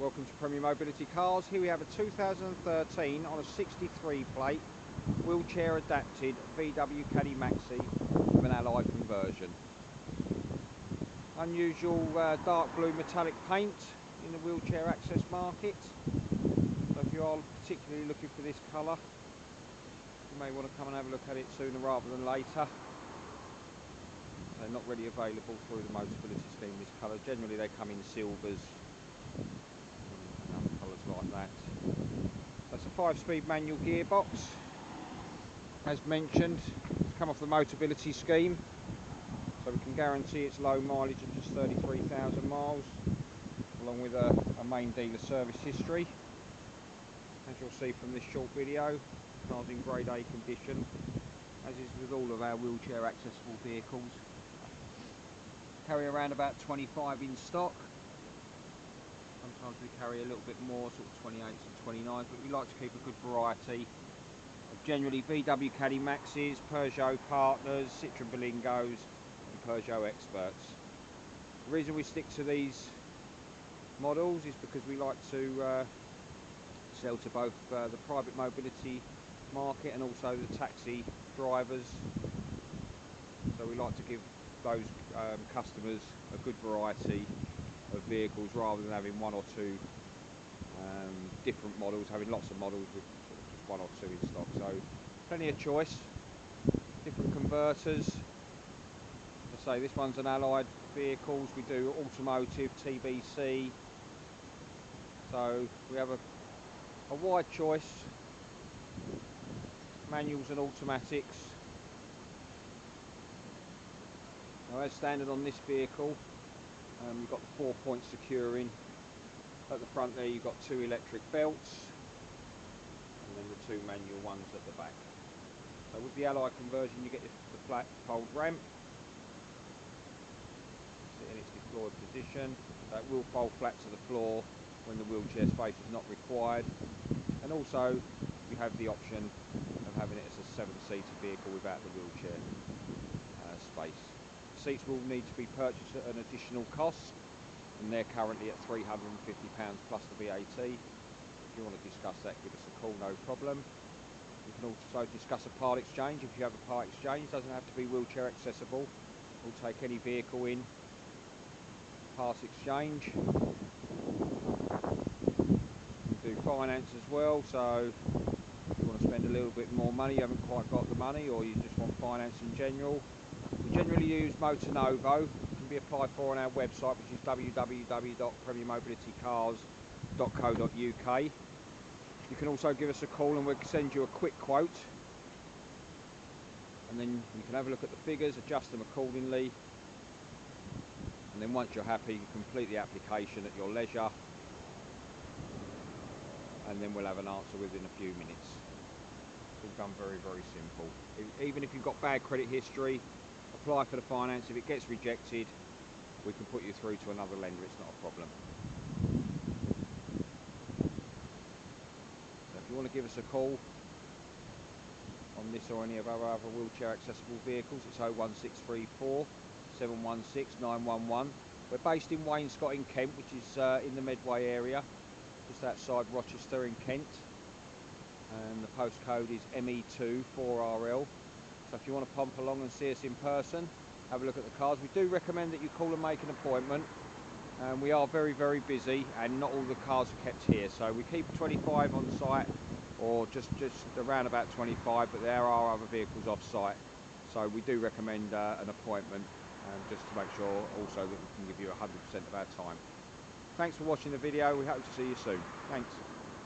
Welcome to Premier Mobility Cars. Here we have a 2013 on a 63 plate, wheelchair adapted VW Caddy Maxi with an alloy conversion. Unusual dark blue metallic paint in the wheelchair access market. So if you are particularly looking for this colour, you may want to come and have a look at it sooner rather than later. They're not really available through the Motability scheme, this colour. Generally they come in silvers and other colours like that. That's a 5-speed manual gearbox. As mentioned, it's come off the Motability scheme, so we can guarantee its low mileage of just 33,000 miles, along with a main dealer service history. As you'll see from this short video, the car's in grade A condition, as is with all of our wheelchair accessible vehicles. Carry around about 25 in stock. Sometimes we carry a little bit more, sort of 28s and 29s, but we like to keep a good variety of generally VW Caddy Maxis, Peugeot Partners, Citroen Berlingo's and Peugeot Experts. The reason we stick to these models is because we like to sell to both the private mobility market and also the taxi drivers. So we like to give those customers a good variety of vehicles rather than having one or two different models, having lots of models with sort of just one or two in stock. So plenty of choice, different converters. As I say, this one's an allied vehicles. We do automotive, TBC, so we have a wide choice, manuals and automatics. Now, as standard on this vehicle, you've got the 4-point securing. At the front there you've got 2 electric belts, and then the 2 manual ones at the back. So with the alloy conversion you get the flat fold ramp. Sit in its deployed position. So it will fold flat to the floor when the wheelchair space is not required. And also you have the option of having it as a 7-seater vehicle without the wheelchair space. Seats will need to be purchased at an additional cost, and they're currently at £350 plus the VAT. If you want to discuss that, give us a call, no problem. You can also discuss a part exchange. If you have a part exchange, it doesn't have to be wheelchair accessible. We'll take any vehicle in, part exchange. We do finance as well, so if you want to spend a little bit more money, you haven't quite got the money, or you just want finance in general, we generally use Motor Novo. It can be applied for on our website, which is www.premiermobilitycars.co.uk. You can also give us a call and we'll send you a quick quote, and then you can have a look at the figures, adjust them accordingly, and then once you're happy, you complete the application at your leisure, and then we'll have an answer within a few minutes. It's all done very, very simple. Even if you've got bad credit history, apply for the finance. If it gets rejected, we can put you through to another lender. It's not a problem. So if you want to give us a call on this or any of our other wheelchair accessible vehicles, it's 01634 716 911. We're based in Wainscott in Kent, which is in the Medway area, just outside Rochester in Kent, and the postcode is ME2 4RL. So if you want to pump along and see us in person, have a look at the cars. We do recommend that you call and make an appointment. We are very, very busy, and not all the cars are kept here. So we keep 25 on site, or just around about 25, but there are other vehicles off site. So we do recommend an appointment, just to make sure also that we can give you 100% of our time. Thanks for watching the video. We hope to see you soon. Thanks.